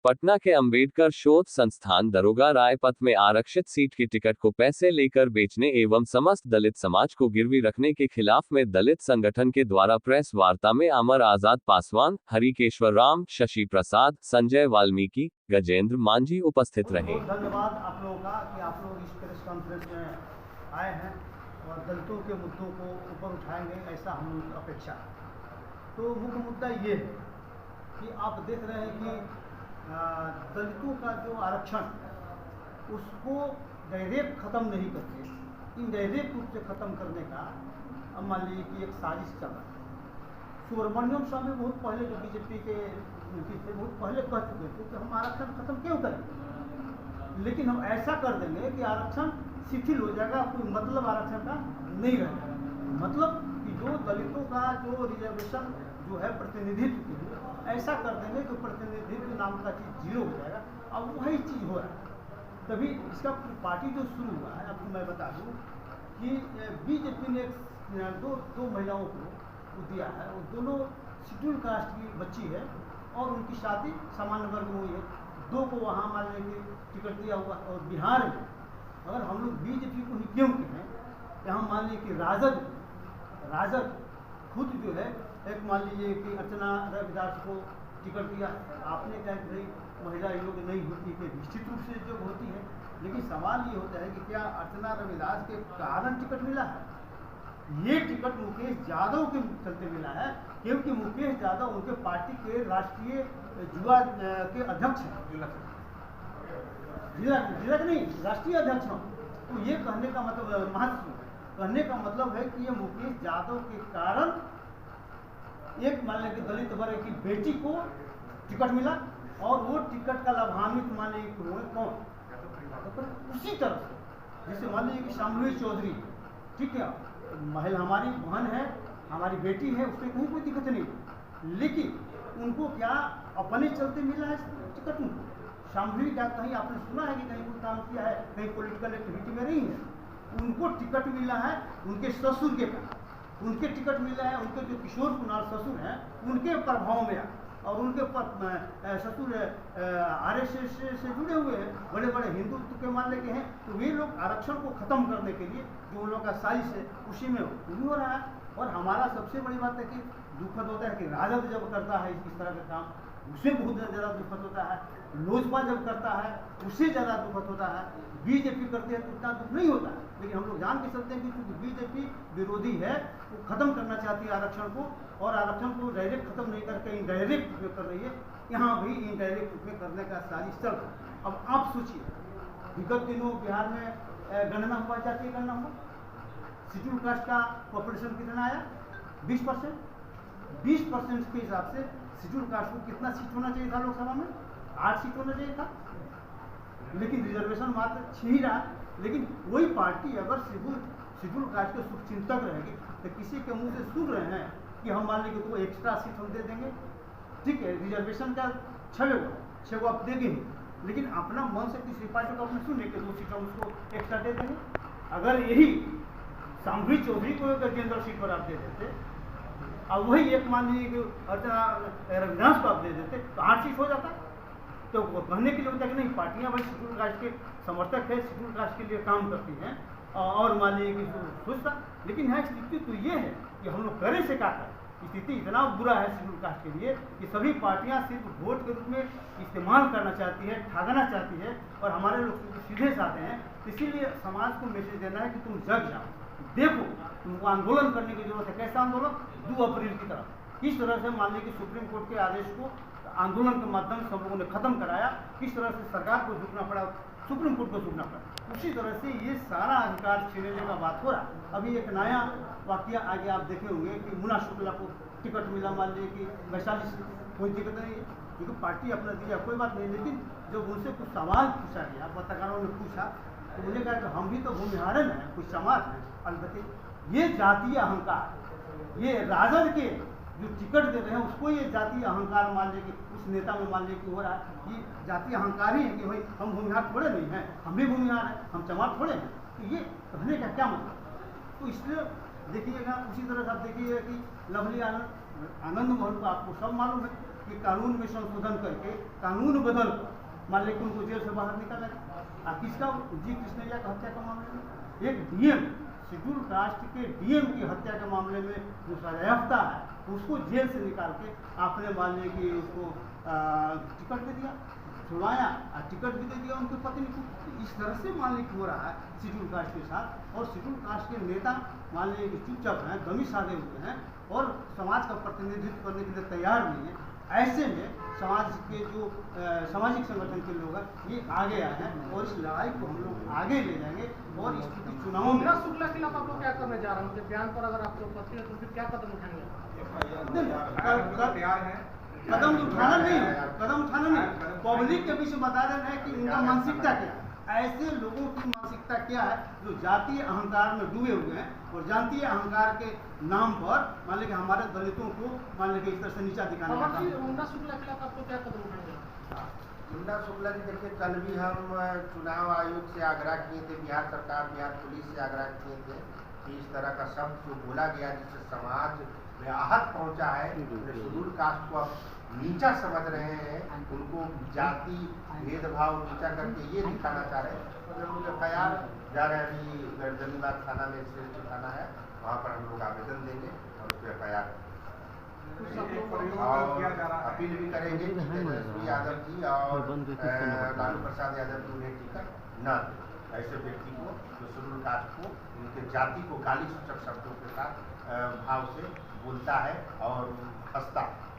पटना के अंबेडकर शोध संस्थान दरोगा राय पथ में आरक्षित सीट की टिकट को पैसे लेकर बेचने एवं समस्त दलित समाज को गिरवी रखने के खिलाफ में दलित संगठन के द्वारा प्रेस वार्ता में अमर आजाद पासवान, हरिकेश्वर राम, शशि प्रसाद, संजय वाल्मीकि, गजेंद्र मांझी उपस्थित रहे। धन्यवाद आप लोगों का कि आप लोग इस प्रेस कॉन्फ्रेंस में आए हैं और दलितों के मुद्दों को ऊपर उठाएंगे, ऐसा हम लोग की अपेक्षा है। तो मुख्य मुद्दा ये है कि आप देख रहे हैं कि दलितों का जो आरक्षण उसको डायरेक्ट ख़त्म नहीं करके इनडायरेक्ट रूप से ख़त्म करने का अब मान लीजिए कि एक साजिश चल रहा है। सुब्रमण्यम स्वामी बहुत पहले जो बीजेपी के मुखी थे बहुत पहले कह चुके थे कि हम आरक्षण खत्म क्यों करें, लेकिन हम ऐसा कर देंगे कि आरक्षण शिथिल हो जाएगा, कोई मतलब आरक्षण का नहीं रहेगा। मतलब कि जो दलितों का जो रिजर्वेशन जो है प्रतिनिधित्व के लिए ऐसा कर देंगे कि प्रतिनिधित्व नाम का चीज़ जीरो हो जाएगा। अब वही चीज़ हो रहा है। तभी इसका पार्टी जो शुरू हुआ है, आपको मैं बता दूं कि बीजेपी ने दो महिलाओं को दिया है, वो दोनों शेड्यूल कास्ट की बच्ची है और उनकी शादी सामान्य वर्ग में हुई है। दो को वहाँ मान लेंगे टिकट दिया हुआ। और बिहार में अगर हम लोग बीजेपी को ही क्यों कहें, यहाँ मान लीजिए कि राजद खुद जो है एक मान लीजिए कि अर्चना रविदास को टिकट दिया। आपने कहा कि भाई महिला इन लोग नहीं होती कि निश्चित रूप से जो होती है, लेकिन सवाल ये होता है कि क्या अर्चना रविदास के कारण टिकट मिला है? ये टिकट मुकेश यादव के चलते मिला है, क्योंकि मुकेश यादव उनके पार्टी के राष्ट्रीय युवा के अध्यक्ष हैं, जिला के नहीं राष्ट्रीय अध्यक्ष हैं। तो ये कहने का मतलब महासचिव कहने का मतलब है कि ये मुकेश यादव के कारण एक मान लें कि दलित वर्ग की बेटी को टिकट मिला और वो टिकट का लाभान्वित मान लीजिए कौन, उसी तरह से जैसे मान लीजिए कि शामली चौधरी, ठीक है, महिला हमारी बहन है, हमारी बेटी है, उसमें कहीं कोई दिक्कत नहीं, लेकिन उनको क्या अपने चलते मिला है टिकट? उनको शामली का कहीं आपने सुना है कि कहीं कोई काम किया है, कहीं पॉलिटिकल एक्टिविटी में नहीं है, उनको टिकट मिला है उनके ससुर के पास, उनके टिकट मिला है उनके जो किशोर कुमार ससुर हैं उनके प्रभाव में, और उनके ससुर आरएसएस से जुड़े हुए हैं, बड़े बड़े हिंदुत्व के मानने के हैं। तो वे लोग आरक्षण को ख़त्म करने के लिए जो उन लोगों का साजिश है उसी में भी हो रहा है। और हमारा सबसे बड़ी बात है कि दुखद होता है कि राजद जब करता है इस तरह का काम उसे बहुत ज़्यादा दुखद होता है, लोजपा जब करता है उससे ज़्यादा दुखद होता है, बीजेपी करते हैं तो इतना दुख नहीं होता है। लेकिन हम लोग जान के चलते हैं कि क्योंकि बीजेपी विरोधी है, वो ख़त्म करना चाहती है आरक्षण को, और आरक्षण को डायरेक्ट ख़त्म नहीं करके इनडायरेक्ट रूप में कर रही है। यहाँ भी इनडायरेक्ट रूप में करने का साजिश चल रहा है। अब आप सोचिए विगत दिनों बिहार में गणना हुआ, जातीय गणना हुआ, शेड्यूल कास्ट का पॉपुलेशन कितना आया? 20%। 20% के हिसाब से शेड्यूल कास्ट को कितना सीट होना चाहिए था लोकसभा में? 8 सीट होना चाहिए था, लेकिन रिजर्वेशन मात्र 6 ही रहा। लेकिन वही पार्टी अगर शेड्यूल कास्ट के शुभचिंतक रहेगी तो किसी के मुंह से सुन रहे हैं कि हम मान लीजिए तो एक्स्ट्रा सीट हम दे देंगे, ठीक है, रिजर्वेशन का 6 को आप देंगे ही, लेकिन अपना मन से किसी पार्टी को अपने सुनने के 2 सीट हम उसको एक्स्ट्रा दे देंगे। अगर यही शामली चौधरी को अगर जनरल सीट पर आप दे देते, अब वही एक मान लीजिए कि अर्चना रविदास को आप दे देते तो 8 सीट हो जाता। तो कहने के लिए होता है कि नहीं, पार्टियां भाई शेड्यूल कास्ट के समर्थक है, शेड्यूल कास्ट के लिए काम करती हैं और मान लीजिए कि सोचता। लेकिन यहाँ स्थिति तो ये है कि हम लोग करें से क्या करें, स्थिति इतना बुरा है शेड्यूल कास्ट के लिए कि सभी पार्टियां सिर्फ वोट के रूप में इस्तेमाल करना चाहती है, ठगना चाहती है, और हमारे लोग सीधे चाहते हैं। इसीलिए समाज को मैसेज देना है कि तुम जग जाओ, देखो तुमको आंदोलन करने की जरूरत है। कैसा आंदोलन? 2 अप्रैल की तरफ। इस तरह से मान लीजिए कि सुप्रीम कोर्ट के आदेश को आंदोलन के माध्यम से हम लोगों ने खत्म कराया, किस तरह से सरकार को झुकना पड़ा, सुप्रीम कोर्ट को झुकना पड़ा, उसी तरह से ये सारा अधिकार छीनने का बात हो रहा। अभी एक नया वाकया आगे आप देखे होंगे कि मुना शुक्ला को टिकट मिला, मान लीजिए कि वैशाली से, कोई दिक्कत नहीं है क्योंकि पार्टी अपना दिया, कोई बात नहीं। लेकिन जब उनसे कुछ सवाल पूछा गया, पत्रकारों ने पूछा, तो उन्होंने कहा कि हम भी तो भूमिहारन हैं, कुछ समाज हैं। अलबत्ते ये जातीय अहंकार, ये राजद के जो टिकट दे रहे हैं उसको ये जातीय अहंकार मान लीजिए कि उस नेता में मान लीजिए कि हो रहा है। ये जातीय अहंकार ही है कि भाई हम भूमिहार थोड़े नहीं हैं, हम भी भूमिहार हैं, हम चमार थोड़े हैं। तो ये कहने का क्या मतलब? तो इसलिए देखिएगा, उसी तरह से आप देखिएगा कि लवली आनंद मोहन को आपको सब मालूम है कि कानून में संशोधन करके कानून बदल कर मान लीजिए उनको जेल से बाहर निकाला जाए। किसका जी कृष्णैया की हत्या के मामले में एक डीएम शेड्यूल कास्ट के डीएम की हत्या के मामले में जो सजायाफ्ता है उसको जेल से निकाल के आपने मान लिया कि उसको टिकट दे दिया, छुड़वाया और टिकट भी दे दिया उनकी पत्नी को। इस तरह से मान लीजिए हो रहा है शेड्यूल कास्ट के साथ। और शेड्यूल कास्ट के नेता मान लीजिए कि चुपचाप हैं, गमी साधे हुए हैं और समाज का प्रतिनिधित्व करने के लिए तैयार नहीं है। ऐसे में समाज के जो सामाजिक संगठन के लोग हैं ये आगे आए हैं और इस लड़ाई को हम लोग आगे ले जाएंगे और स्थिति चुनाव में शुक्ला के खिलाफ आप लोग क्या करने जा रहे हैं? उनके बयान पर अगर आपको आपत्ति है तो फिर क्या कदम उठाएंगे? कदम उठाना नहीं, कदम उठाना नहीं, पब्लिक के बीच बता रहे हैं कि उनका मानसिकता क्या है। ऐसे लोगों की मानसिकता क्या है जो जातीय अहंकार में डूबे हुए हैं और जातीय अहंकार के नाम पर मान लीजिए हमारे दलितों को मान लीजिए इस तरह से नीचा दिखाने का काम। मुंडा शुक्ला के खिलाफ आपको क्या कदम उठाएंगे? मुंडा शुक्ला जी देखिए, कल भी हम चुनाव आयोग से आग्रह किए थे, बिहार सरकार बिहार पुलिस से आग्रह किए थे कि इस तरह का शब्द जो बोला गया जिससे समाज में आहत पहुंचा है, शेड्यूल कास्ट को अब नीचा समझ रहे हैं, उनको जाति भेदभाव नीचा करके ये दिखाना चाह रहे हैं। तो हम लोग FIR जा रहे हैं, अभी गर्दनीबाग थाना में श्रेष्ठ थाना है, वहाँ पर हम लोग आवेदन देंगे और उस पर FIR और अपील भी करेंगे कि तेजस्वी यादव जी और लालू प्रसाद यादव जी उन्हें टिकट न दें। ऐसे व्यक्ति को जो शेड्यूल कास्ट को उनके जाति को गाली सूचक शब्दों के साथ भाव से बोलता है और हंसता है।